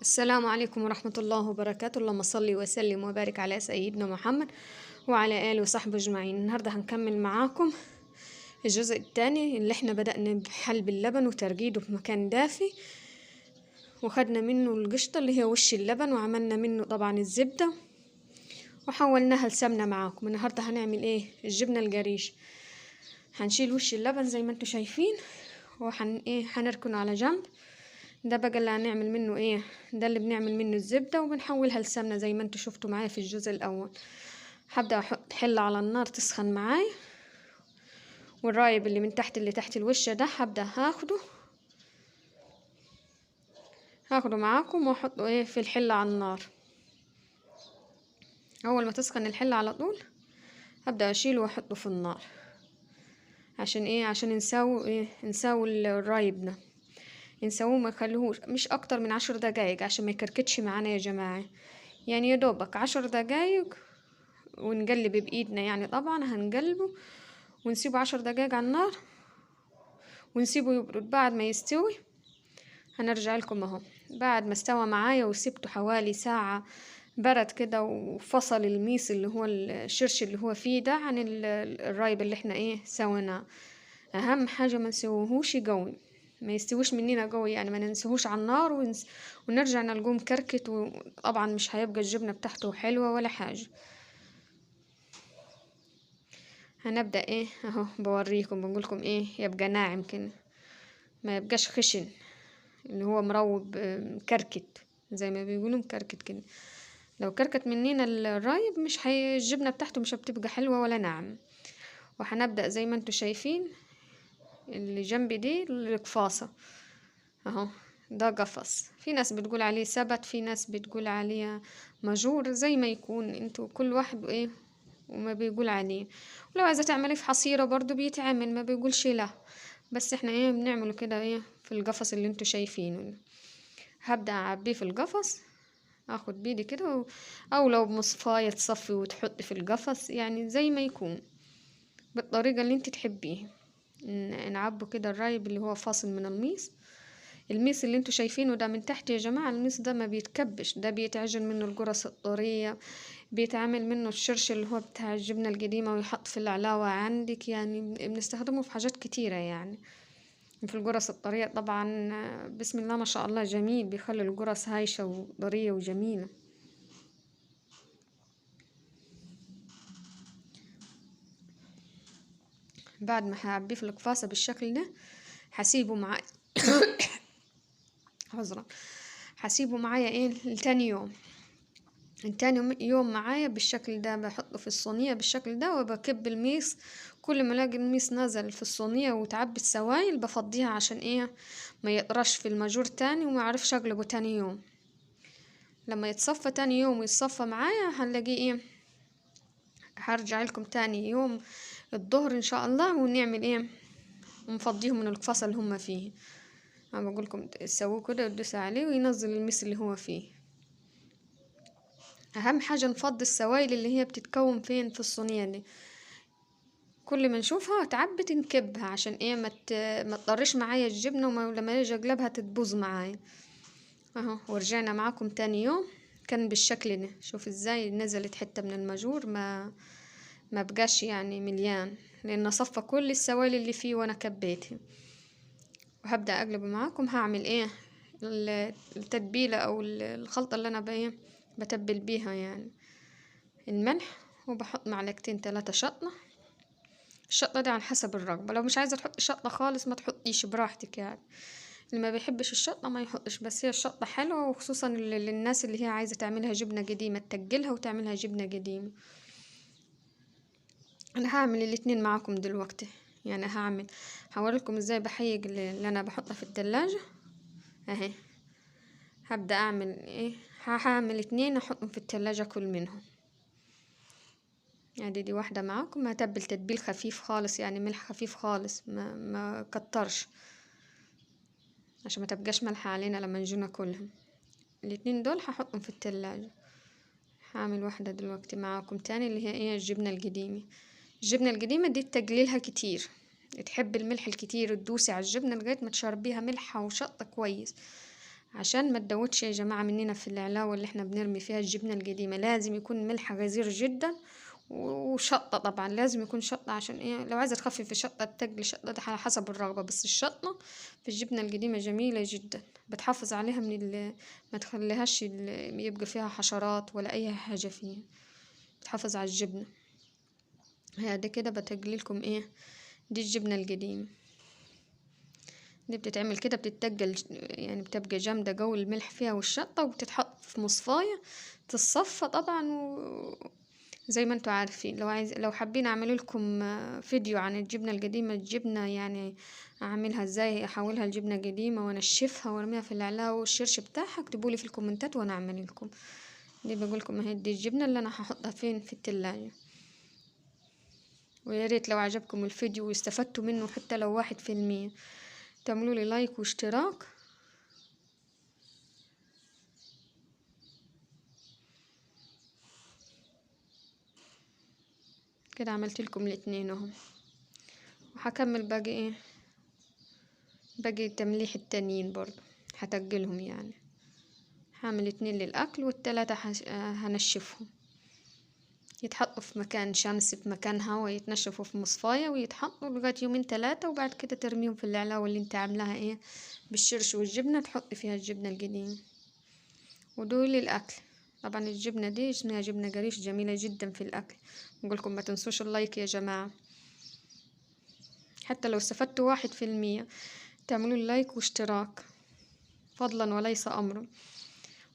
السلام عليكم ورحمة الله وبركاته. اللهم صل وسلم وبارك على سيدنا محمد وعلى آله وصحبه أجمعين. النهاردة هنكمل معاكم الجزء الثاني اللي احنا بدأنا بحلب اللبن وترقيده في مكان دافي، وخدنا منه القشطة اللي هي وش اللبن، وعملنا منه طبعا الزبدة وحولناها لسمنة. معاكم النهاردة هنعمل ايه؟ الجبنة القريش. هنشيل وش اللبن زي ما انتوا شايفين هنركنه على جنب. ده بقى اللي هنعمل منه ايه، ده اللي بنعمل منه الزبدة وبنحولها لسمنة زي ما انتوا شفتوا معايا في الجزء الاول. هبدأ احط حلة على النار تسخن معايا، والرايب اللي من تحت اللي تحت الوش ده هبدأ هاخده معاكم واحطه في الحلة على النار. اول ما تسخن الحلة على طول هبدأ اشيله واحطه في النار عشان نساوي الرايب ده، نسويه ما نخليهوش مش اكتر من 10 دقايق عشان ما يكركتش معانا يا جماعة. يعني يا دوبك 10 دقايق، ونقلب بايدنا. يعني طبعا هنقلبه ونسيبه 10 دقايق على النار ونسيبه يبرد. بعد ما يستوي هنرجع لكم اهو. بعد ما استوى معايا وسبته حوالي ساعة برد كده، وفصل الميس اللي هو الشرش اللي هو فيه ده عن الرايب اللي احنا سويناه. اهم حاجة ما نسويهوش قوي، ما يستويش مننا قوي، يعني ما ننسوهوش على النار ونرجع نلقوه مكركت، وطبعا مش هيبقى الجبنة بتاعته حلوة ولا حاجة. هنبدأ اهو بوريكم بنقولكم يبقى ناعم كده، ما يبقاش خشن اللي هو مروب مكركت زي ما بيقولوا مكركت كده. لو كركت مننا الرايب مش الجبنة بتاعته مش بتبقى حلوة ولا ناعم. وهنبدأ زي ما انتوا شايفين اللي جنبي دي القفاصة اهو. ده قفص، في ناس بتقول عليه سبت، في ناس بتقول عليه مجور، زي ما يكون انتوا كل واحد وما بيقول عليه. ولو عايزة تعملي في حصيرة برضو بيتعمل، ما بيقولش لا، بس احنا بنعمله كده في القفص اللي انتوا شايفينه. هبدأ اعبيه في القفص، اخد بيدي كده او لو بمصفاية تصفي وتحطي في القفص، يعني زي ما يكون بالطريقة اللي انت تحبيه. نعبه كده الرايب اللي هو فاصل من الميس اللي انتوا شايفينه ده من تحت يا جماعة. الميس ده ما بيتكبش، ده بيتعجن منه القرص الطرية، بيتعمل منه الشرش اللي هو بتاع الجبنة القديمة ويحط في العلاوة عندك. يعني بنستخدمه في حاجات كتيرة، يعني في القرص الطرية طبعا. بسم الله ما شاء الله جميل، بيخلي القرص هايشة وطرية وجميلة. بعد ما هعبيه في القفاصة بالشكل ده هسيبه معايا عذرا، هسيبه معايا لتاني يوم. تاني يوم معايا بالشكل ده بحطه في الصينية بالشكل ده، وبكب الميس. كل ما الاقي الميس نزل في الصينية وتعبي السوائل بفضيها عشان ما يقرش في الماجور تاني وما اعرفش اقلبه تاني يوم. لما يتصفى تاني يوم ويتصفى معايا هنلاقيه هرجع لكم تاني يوم الظهر ان شاء الله ونعمل ونفضيهم من القفص اللي هم فيه. انا بقول لكم تسووه كده وتدوسوا عليه وينزل الميس اللي هو فيه. اهم حاجة نفضي السوائل اللي هي بتتكون فين في الصينية دي. كل ما نشوفها اتعبت نكبها عشان ما تضرش معايا الجبنة، ولما اجي اقلبها تتبوظ معايا اهو. ورجعنا معاكم تاني يوم كان بالشكل ده. شوف ازاي نزلت حتة من الماجور، ما بقاش يعني مليان، لان صفى كل السوائل اللي فيه وانا كبيتها. وهبدأ اقلب معاكم. هعمل التتبيلة او الخلطة اللي انا بتبل بيها، يعني الملح، وبحط معلقتين 3 شطة. الشطة دي على حسب الرغبة، لو مش عايزة تحطي شطة خالص ما تحطيش، براحتك يعني. اللي ما بيحبش الشطة ما يحطش، بس هي الشطة حلوة، وخصوصا للناس اللي هي عايزة تعملها جبنة قديمة تتقلها وتعملها جبنة قديمة. انا هعمل الاتنين معاكم دلوقتي. يعني هوريلكم ازاي بحيق اللي انا بحطها في التلاجة اهي. هبدأ اعمل هعمل 2 احطهم في التلاجة كل منهم. يعني دي واحدة معاكم. هتبل تتبيل خفيف خالص، يعني ملح خفيف خالص، ما كترش عشان ما تبقاش ملحة علينا لما نجي ناكلهم. الاتنين دول هحطهم في التلاجة. هعمل واحدة دلوقتي معاكم تاني اللي هي الجبنة القديمة. الجبنة القديمة دي تقليلها كتير، تحب الملح الكتير تدوسي على الجبنة لغاية ما تشربيها ملحة وشطة كويس. عشان ما تدوتش يا جماعة مننا في العلاوة اللي احنا بنرمي فيها الجبنة القديمة. لازم يكون ملحها غزير جدا، وشطة طبعا لازم يكون شطة، عشان ايه؟ لو عايزة تخففي شطة تقلي شطة، ده على حسب الرغبة. بس الشطة في الجبنة القديمة جميلة جدا، بتحافظ عليها ما تخليهاش يبقى فيها حشرات ولا اي حاجة فيها، بتحافظ على الجبنة. هذا كده بتقلي لكم ايه، دي الجبنة القديمة. دي بتتعمل كده، بتتقل يعني، بتبقى جامدة قوي الملح فيها والشطة، وبتتحط في مصفاية تتصفى طبعا. زي ما انتوا عارفين، لو حابين اعمل لكم فيديو عن الجبنة القديمة، الجبنة يعني اعملها ازاي، احولها لجبنة قديمة وانشفها وارميها في العلاوة والشرش بتاعها، اكتبولي في الكومنتات وانا اعمل لكم. دي بقول لكم اهي، دي الجبنة اللي انا هحطها فين، في التلاجة. ويا ريت لو عجبكم الفيديو واستفدتوا منه حتى لو 1%، تعملوا لي لايك واشتراك. كده عملت لكم الاتنين اهم، وهكمل باقي ايه، باقي تمليح التانيين برضو هتقلهم يعني. هعمل 2 للاكل، والتلاتة هنشفهم، يتحطوا في مكان شمس، في مكان هوا، يتنشفوا في مصفاية ويتحطوا لغاية 2 3، وبعد كده ترميهم في العلاوة اللي انت عاملاها ايه بالشرش والجبنة، تحطي فيها الجبنة القديمة. ودول الأكل. طبعا الجبنة دي اسمها جبنة قريش، جميلة جدا في الأكل. نقولكم ما تنسوش اللايك يا جماعة، حتى لو استفدتوا 1%، تعملوا اللايك واشتراك فضلا وليس أمرا.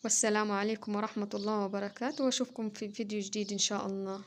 والسلام عليكم ورحمة الله وبركاته، واشوفكم في فيديو جديد إن شاء الله.